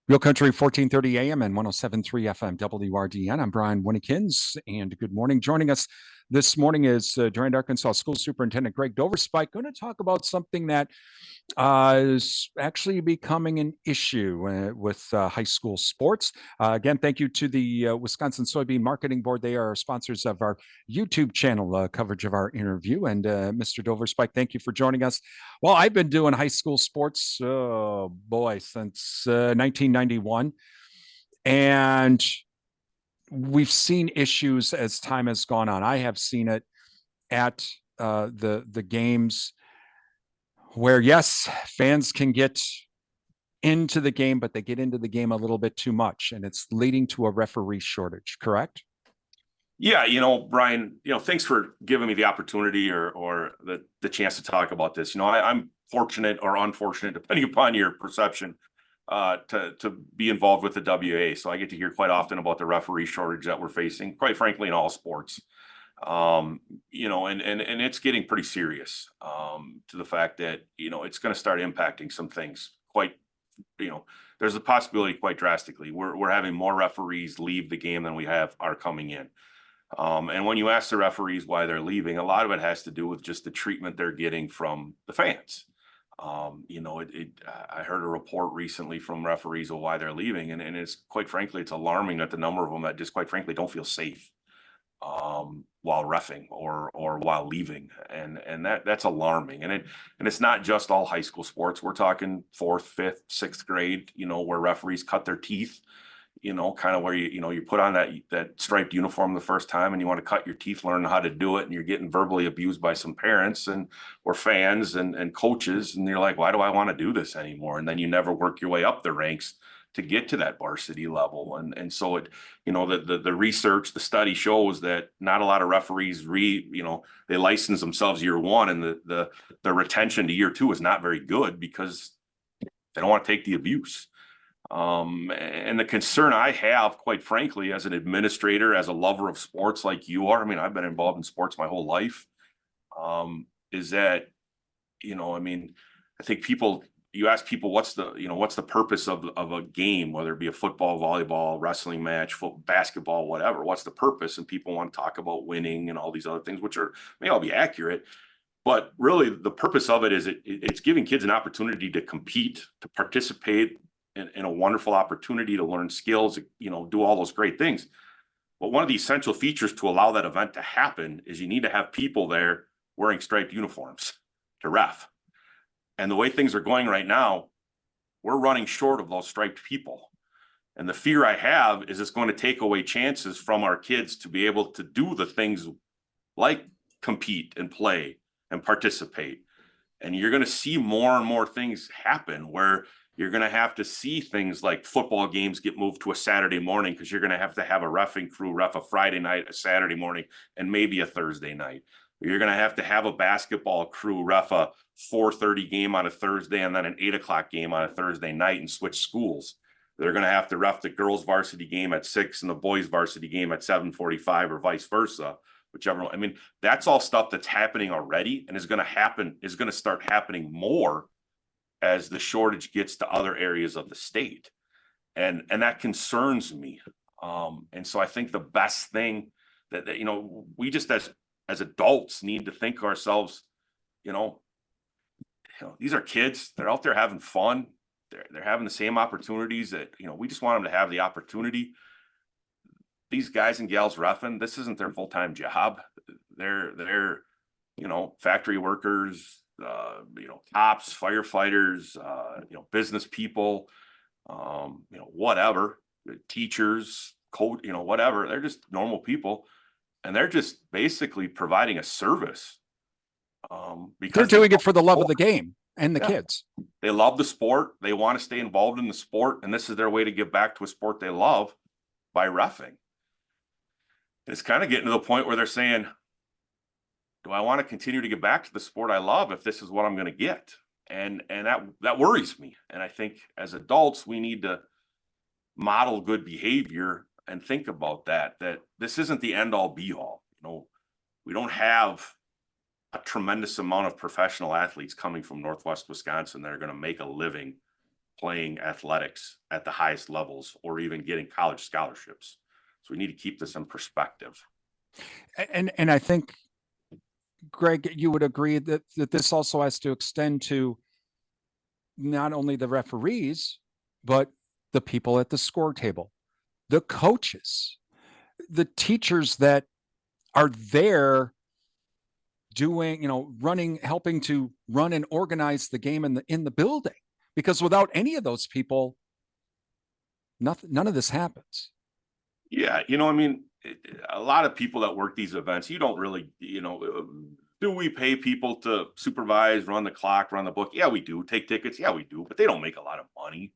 Real Country 1430 AM and 1073 FM WRDN. I'm Brian Winnikins, and good morning. Joining us this morning is Durand, Arkansas School Superintendent Greg Doverspike, going to talk about something that is actually becoming an issue with high school sports. Again, thank you to the Wisconsin Soybean Marketing Board. They are sponsors of our YouTube channel coverage of our interview. And Mr. Doverspike, thank you for joining us. Well, I've been doing high school sports, oh boy, since 1991. And we've seen issues as time has gone on. I have seen it at the games where, yes, fans can get into the game, but they get into the game a little bit too much, and it's leading to a referee shortage, correct? Yeah, Brian, thanks for giving me the opportunity or the chance to talk about this. I'm fortunate or unfortunate, depending upon your perception, to be involved with the WA. So I get to hear quite often about the referee shortage that we're facing, quite frankly, in all sports. And it's getting pretty serious, to the fact that, it's going to start impacting some things quite, there's a possibility quite drastically. We're having more referees leave the game than we are coming in. And when you ask the referees why they're leaving, a lot of it has to do with just the treatment they're getting from the fans. I heard a report recently from referees of why they're leaving, and it's quite frankly, it's alarming that the number of them that just quite frankly don't feel safe while reffing or while leaving, and that's alarming. And it's not just all high school sports. We're talking fourth, fifth, sixth grade. Where referees cut their teeth. Kind of where you put on that striped uniform the first time and you want to cut your teeth, learn how to do it, and you're getting verbally abused by some parents or fans and coaches, and you're like, why do I want to do this anymore? And then you never work your way up the ranks to get to that varsity level. And so the research, the study shows that not a lot of referees they license themselves year one, and the retention to year two is not very good because they don't want to take the abuse. And the concern I have, quite frankly, as an administrator, as a lover of sports like you are, I mean, I've been involved in sports my whole life, is that, I think you ask people, what's the purpose of a game, whether it be a football, volleyball, wrestling match, basketball, whatever, what's the purpose? And people want to talk about winning and all these other things, which may all be accurate. But really, the purpose of it is it's giving kids an opportunity to compete, to participate in a wonderful opportunity to learn skills, do all those great things. But one of the essential features to allow that event to happen is you need to have people there wearing striped uniforms to ref. And the way things are going right now, we're running short of those striped people. And the fear I have is it's going to take away chances from our kids to be able to do the things like compete and play and participate. And you're going to see more and more things happen where you're going to have to see things like football games get moved to a Saturday morning because you're going to have a reffing crew ref a Friday night, a Saturday morning, and maybe a Thursday night. You're going to have a basketball crew ref a 4:30 game on a Thursday and then an 8 o'clock game on a Thursday night and switch schools. They're going to have to ref the girls' varsity game at 6 and the boys' varsity game at 7:45 or vice versa. Whichever one. I mean, that's all stuff that's happening already and is going to start happening more as the shortage gets to other areas of the state. And that concerns me. And so I think the best thing that we just as adults need to think to ourselves, these are kids, they're out there having fun. They're having the same opportunities that, we just want them to have the opportunity. These guys and gals reffing, this isn't their full-time job. They're factory workers, cops, firefighters, business people, whatever, teachers, coach, whatever. They're just normal people, and they're just basically providing a service. Because they're doing it for the love of the game and the kids. They love the sport. They want to stay involved in the sport, and this is their way to give back to a sport they love by reffing. It's kind of getting to the point where they're saying, do I want to continue to get back to the sport I love if this is what I'm going to get? And that worries me. And I think as adults, we need to model good behavior and think about that this isn't the end all be all. We don't have a tremendous amount of professional athletes coming from Northwest Wisconsin that are going to make a living playing athletics at the highest levels or even getting college scholarships. So we need to keep this in perspective. And I think, Greg, you would agree that this also has to extend to not only the referees, but the people at the score table, the coaches, the teachers that are there doing, running, helping to run and organize the game in the building. Because without any of those people, none of this happens. Yeah, I mean, a lot of people that work these events, you don't really, do we pay people to supervise, run the clock, run the book? Yeah, we do. Take tickets? Yeah, we do. But they don't make a lot of money.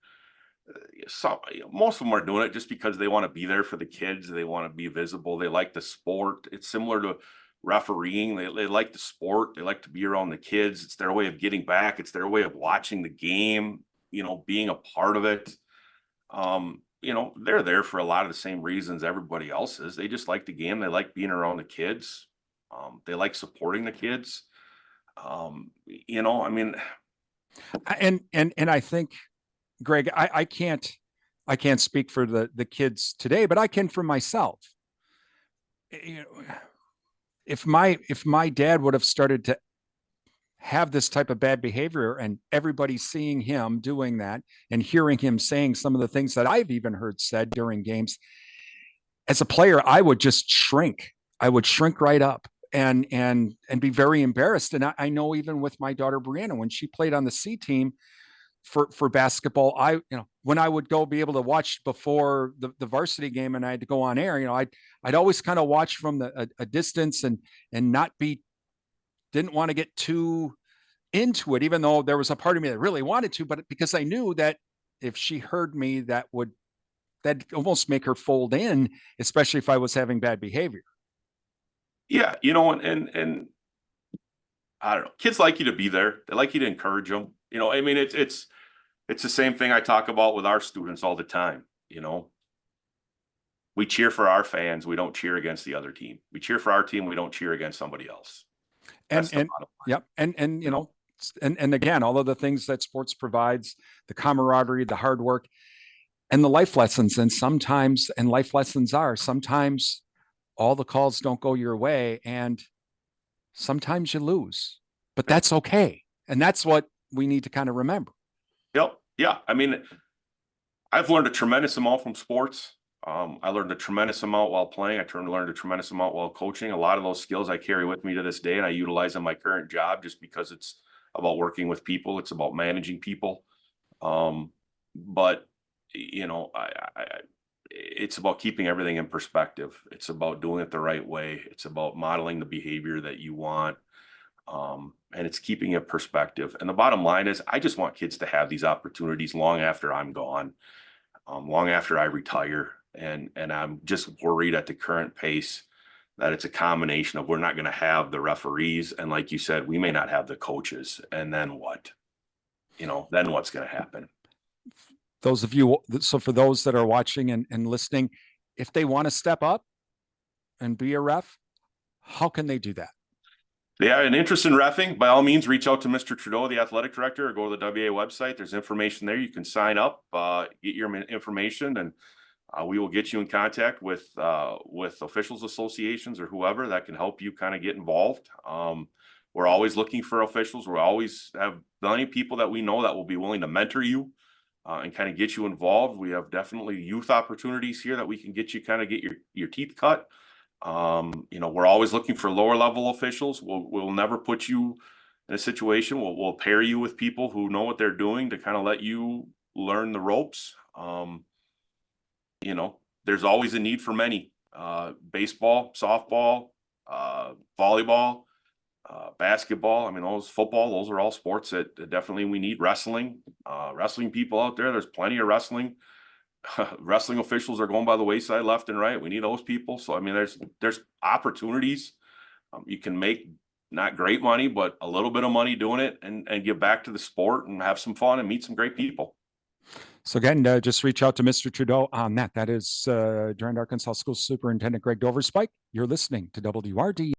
Most of them are doing it just because they want to be there for the kids. They want to be visible. They like the sport. It's similar to refereeing. They like the sport. They like to be around the kids. It's their way of getting back. It's their way of watching the game, being a part of it. They're there for a lot of the same reasons everybody else is. They just like the game. They like being around the kids. They like supporting the kids. I mean, and I think, Greg, I can't speak for the kids today, but I can for myself. If my dad would have started to have this type of bad behavior and everybody seeing him doing that and hearing him saying some of the things that I've even heard said during games, as a player, I would just shrink. I would shrink right up and be very embarrassed. And I know even with my daughter Brianna, when she played on the C team for basketball, when I would go be able to watch before the varsity game and I had to go on air, I'd always kind of watch from a distance and not didn't want to get too into it, even though there was a part of me that really wanted to, but because I knew that if she heard me, that'd almost make her fold in, especially if I was having bad behavior. Yeah, and I don't know. Kids like you to be there. They like you to encourage them. I mean, it's the same thing I talk about with our students all the time. We cheer for our fans. We don't cheer against the other team. We cheer for our team. We don't cheer against somebody else. Yep. And again, all of the things that sports provides, the camaraderie, the hard work, and the life lessons. And sometimes all the calls don't go your way, and sometimes you lose, but that's okay. And that's what we need to kind of remember. Yep. Yeah. I mean, I've learned a tremendous amount from sports. I learned a tremendous amount while playing. Learned a tremendous amount while coaching. A lot of those skills I carry with me to this day, and I utilize in my current job just because it's about working with people. It's about managing people. But it's about keeping everything in perspective. It's about doing it the right way. It's about modeling the behavior that you want. And it's keeping it perspective. And the bottom line is, I just want kids to have these opportunities long after I'm gone, long after I retire. And I'm just worried at the current pace that it's a combination of we're not going to have the referees. And like you said, we may not have the coaches. And then what? Then what's going to happen? So for those that are watching and listening, if they want to step up and be a ref, how can they do that? They have an interest in reffing, by all means, reach out to Mr. Trudeau, the athletic director, or go to the WA website. There's information there. You can sign up, get your information, and we will get you in contact with officials associations or whoever that can help you kind of get involved. We're always looking for officials. We always have plenty of people that we know that will be willing to mentor you and kind of get you involved. We have definitely youth opportunities here that we can get you kind of get your teeth cut. We're always looking for lower level officials. We'll never put you in a situation. We'll pair you with people who know what they're doing to kind of let you learn the ropes. There's always a need for many, baseball, softball, volleyball, basketball. I mean, football, those are all sports that definitely we need. Wrestling people out there. There's plenty of wrestling. Wrestling officials are going by the wayside left and right. We need those people. So, I mean, there's opportunities. You can make not great money, but a little bit of money doing it and give back to the sport and have some fun and meet some great people. So again, just reach out to Mr. Trudeau on that. That is Durand, Arkansas School Superintendent Greg Doverspike. You're listening to WRD.